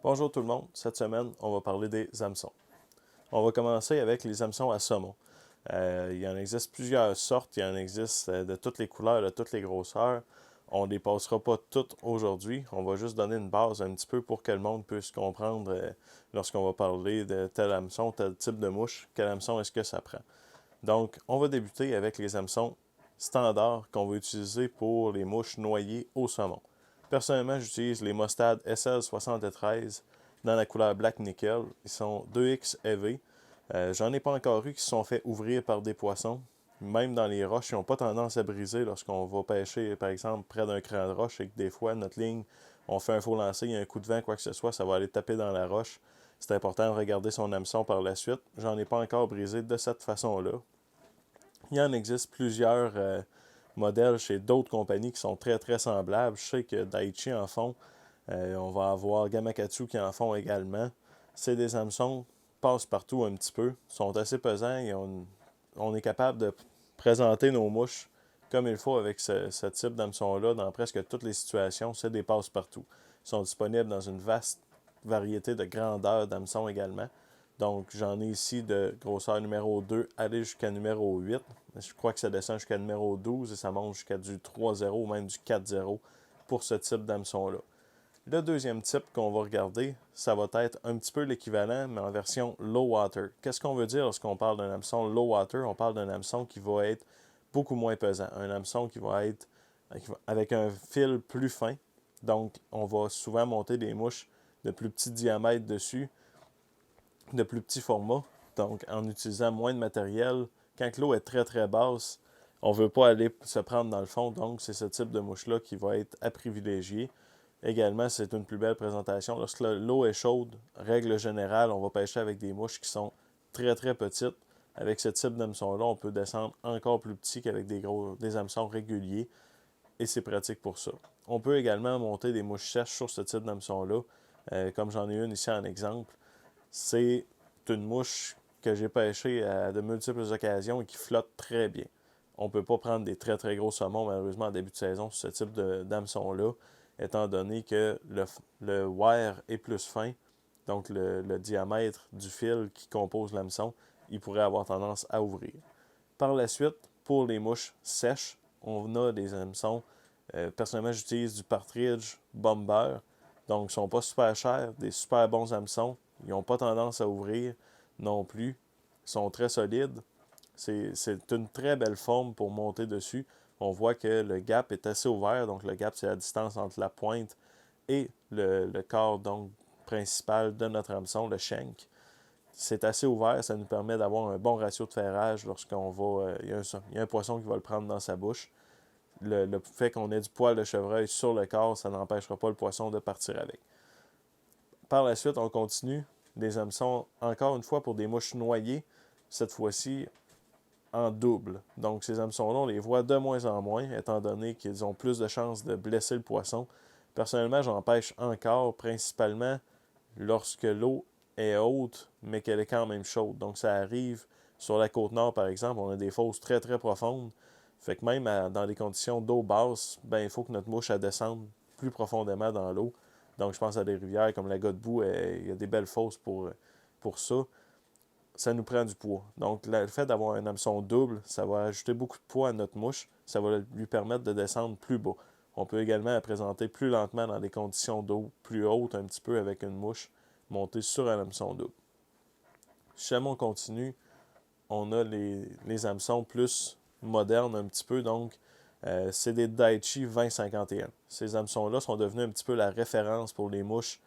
Bonjour tout le monde, cette semaine, on va parler des hameçons. On va commencer avec les hameçons à saumon. Il en existe plusieurs sortes, il en existe de toutes les couleurs, de toutes les grosseurs. On ne les passera pas toutes aujourd'hui, on va juste donner une base un petit peu pour que le monde puisse comprendre lorsqu'on va parler de tel hameçon, tel type de mouche, quel hameçon est-ce que ça prend. Donc, on va débuter avec les hameçons standards qu'on va utiliser pour les mouches noyées au saumon. Personnellement, j'utilise les Mostad SL73 dans la couleur Black Nickel. Ils sont 2X EV. J'en ai pas encore eu qui se sont fait ouvrir par des poissons. Même dans les roches, ils n'ont pas tendance à briser lorsqu'on va pêcher, par exemple, près d'un cran de roche et que des fois, notre ligne, on fait un faux lancer, il y a un coup de vent, quoi que ce soit, ça va aller taper dans la roche. C'est important de regarder son hameçon par la suite. J'en ai pas encore brisé de cette façon-là. Il y en existe plusieurs modèles chez d'autres compagnies qui sont très très semblables. Je sais que Daiichi en font. On va avoir Gamakatsu qui en font également. C'est des hameçons, passent partout un petit peu, sont assez pesants et on est capable de présenter nos mouches comme il faut avec ce type d'hameçon-là dans presque toutes les situations. C'est des passe-partout. Ils sont disponibles dans une vaste variété de grandeurs d'hameçons également. Donc, j'en ai ici de grosseur numéro 2 aller jusqu'à numéro 8. Je crois que ça descend jusqu'à numéro 12 et ça monte jusqu'à du 3-0 ou même du 4-0 pour ce type d'hameçon-là. Le deuxième type qu'on va regarder, ça va être un petit peu l'équivalent, mais en version low water. Qu'est-ce qu'on veut dire lorsqu'on parle d'un hameçon low water? On parle d'un hameçon qui va être beaucoup moins pesant. Un hameçon qui va être avec un fil plus fin. Donc, on va souvent monter des mouches de plus petit diamètre dessus, de plus petit format. Donc, en utilisant moins de matériel, quand l'eau est très très basse, on ne veut pas aller se prendre dans le fond. Donc, c'est ce type de mouche-là qui va être à privilégier. Également, c'est une plus belle présentation. Lorsque l'eau est chaude, règle générale, on va pêcher avec des mouches qui sont très très petites. Avec ce type d'hameçon-là, on peut descendre encore plus petit qu'avec des hameçons réguliers et c'est pratique pour ça. On peut également monter des mouches sèches sur ce type d'hameçon-là, comme j'en ai une ici en exemple. C'est une mouche que j'ai pêchée à de multiples occasions et qui flotte très bien. On ne peut pas prendre des très très gros saumons malheureusement en début de saison sur ce type d'hameçon-là, étant donné que le wire est plus fin, donc le diamètre du fil qui compose l'hameçon, il pourrait avoir tendance à ouvrir. Par la suite, pour les mouches sèches, on a des hameçons. Personnellement, j'utilise du Partridge Bomber. Donc, ils ne sont pas super chers, des super bons hameçons. Ils n'ont pas tendance à ouvrir non plus. Ils sont très solides. C'est une très belle forme pour monter dessus. On voit que le gap est assez ouvert. Donc, le gap, c'est la distance entre la pointe et le corps donc, principal de notre hameçon, le shank. C'est assez ouvert, ça nous permet d'avoir un bon ratio de ferrage lorsqu'on va. Il y a un poisson qui va le prendre dans sa bouche. Le fait qu'on ait du poil de chevreuil sur le corps, ça n'empêchera pas le poisson de partir avec. Par la suite, on continue des hameçons, encore une fois, pour des mouches noyées, cette fois-ci en double. Donc, ces hameçons-là, on les voit de moins en moins, étant donné qu'ils ont plus de chances de blesser le poisson. Personnellement, j'en pêche encore, principalement lorsque l'eau est haute, mais qu'elle est quand même chaude. Donc, ça arrive sur la côte nord, par exemple, on a des fosses très très profondes. Fait que même dans des conditions d'eau basse, ben, il faut que notre mouche elle descende plus profondément dans l'eau. Donc, je pense à des rivières comme la Godbout, il y a des belles fosses pour ça. Ça nous prend du poids. Donc, le fait d'avoir un hameçon double, ça va ajouter beaucoup de poids à notre mouche. Ça va lui permettre de descendre plus bas. On peut également la présenter plus lentement dans des conditions d'eau plus hautes, un petit peu avec une mouche montée sur un hameçon double. Si jamais on continue, on a les hameçons plus modernes un petit peu. Donc, c'est des Daiichi 2051. Ces hameçons-là sont devenus un petit peu la référence pour les mouches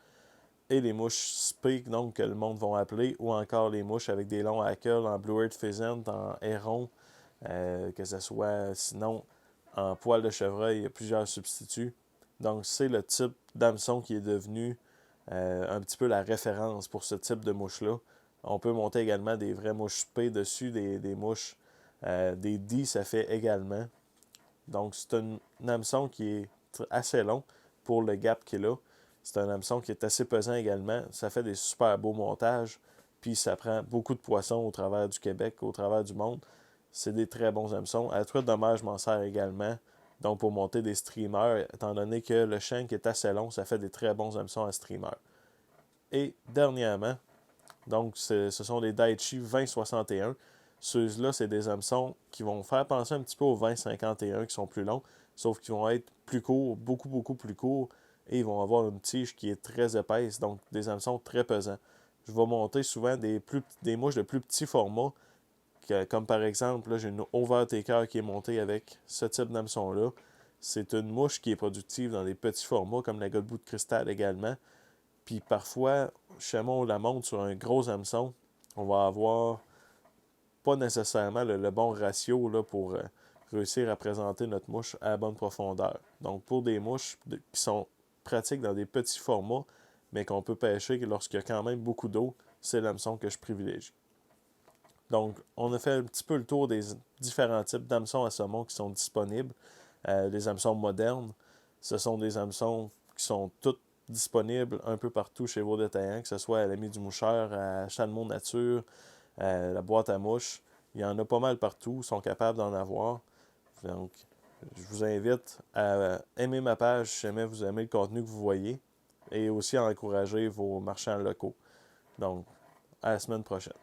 et les mouches speak, donc que le monde va appeler, ou encore les mouches avec des longs hackles en Blue-eared Pheasant, en héron, que ce soit sinon en poil de chevreuil, il y a plusieurs substituts. Donc c'est le type d'hameçon qui est devenu un petit peu la référence pour ce type de mouche-là. On peut monter également des vraies mouches P dessus, des mouches, des D, ça fait également. Donc c'est un hameçon qui est assez long pour le gap qu'il a. C'est un hameçon qui est assez pesant également. Ça fait des super beaux montages. Puis ça prend beaucoup de poissons au travers du Québec, au travers du monde. C'est des très bons hameçons. À la truite de mer, je m'en sers également. Donc pour monter des streamers, étant donné que le shank est assez long, ça fait des très bons hameçons à streamer. Et dernièrement, donc ce sont des Daiichi 2061. Ceux-là, c'est des hameçons qui vont faire penser un petit peu aux 2051 qui sont plus longs, sauf qu'ils vont être plus courts, beaucoup, beaucoup plus courts, et ils vont avoir une tige qui est très épaisse, donc des hameçons très pesants. Je vais monter souvent des mouches de plus petit format, comme par exemple, là, j'ai une Overtaker qui est montée avec ce type d'hameçon-là. C'est une mouche qui est productive dans des petits formats, comme la Godbout de cristal également. Puis parfois, chez moi, on la monte sur un gros hameçon. On va avoir pas nécessairement le bon ratio là, pour réussir à présenter notre mouche à la bonne profondeur. Donc, pour des mouches qui sont pratiques dans des petits formats, mais qu'on peut pêcher lorsqu'il y a quand même beaucoup d'eau, c'est l'hameçon que je privilégie. Donc, on a fait un petit peu le tour des différents types d'hameçons à saumon qui sont disponibles. Les hameçons modernes, ce sont des hameçons qui sont tous disponibles un peu partout chez vos détaillants, que ce soit à l'Ami du Moucheur, à Chalemont Nature, à la boîte à mouches. Il y en a pas mal partout, ils sont capables d'en avoir. Donc, je vous invite à aimer ma page si jamais vous aimez le contenu que vous voyez et aussi à encourager vos marchands locaux. Donc, à la semaine prochaine.